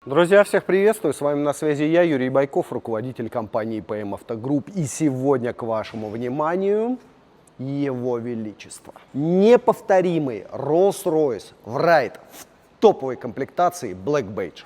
Друзья, всех приветствую, с вами на связи я, Юрий Байков, руководитель компании ПМ Автогрупп. И сегодня к вашему вниманию Его Величество. Неповторимый Rolls-Royce Wraith в топовой комплектации Black Badge.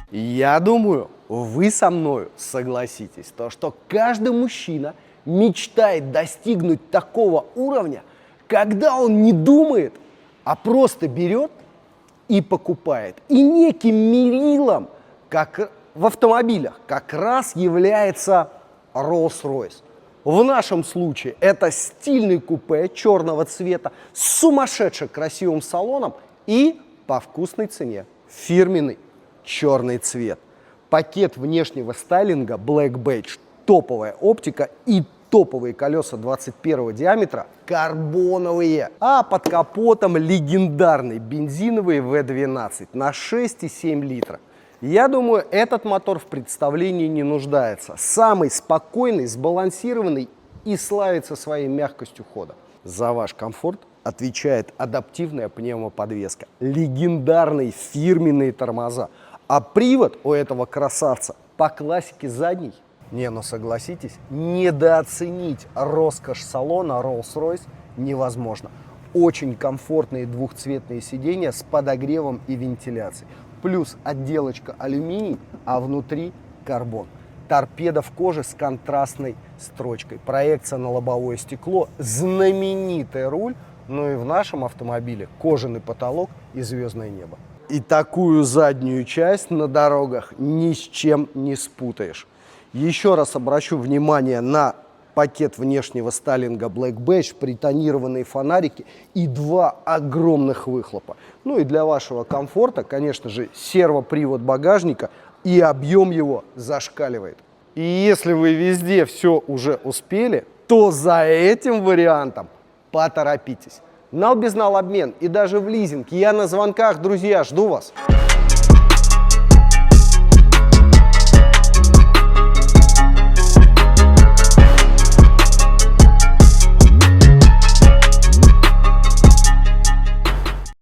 Я думаю, вы со мной согласитесь, что каждый мужчина мечтает достигнуть такого уровня, когда он не думает, а просто берет и покупает. И неким мерилом, как в автомобилях, как раз является Rolls-Royce. В нашем случае это стильный купе черного цвета с сумасшедше красивым салоном и по вкусной цене фирменный черный цвет. Пакет внешнего стайлинга Black Badge, топовая оптика и топовые колеса 21 диаметра карбоновые. А под капотом легендарный бензиновый V12 на 6,7 литра. Я думаю, этот мотор в представлении не нуждается. Самый спокойный, сбалансированный и славится своей мягкостью хода. За ваш комфорт отвечает адаптивная пневмоподвеска, легендарные фирменные тормоза. А привод у этого красавца по классике задний. Но согласитесь, недооценить роскошь салона Rolls-Royce невозможно. Очень комфортные двухцветные сиденья с подогревом и вентиляцией. Плюс отделочка алюминий, а внутри карбон. Торпеда в коже с контрастной строчкой. Проекция на лобовое стекло, знаменитый руль. Ну и в нашем автомобиле кожаный потолок и звездное небо. И такую заднюю часть на дорогах ни с чем не спутаешь. Еще раз обращу внимание на пакет внешнего стайлинга Black Badge, притонированные фонарики и два огромных выхлопа. Ну и для вашего комфорта, конечно же, сервопривод багажника, и объем его зашкаливает. И если вы везде все уже успели, то за этим вариантом поторопитесь. Нал без нал обмен и даже в лизинг. Я на звонках, друзья, жду вас.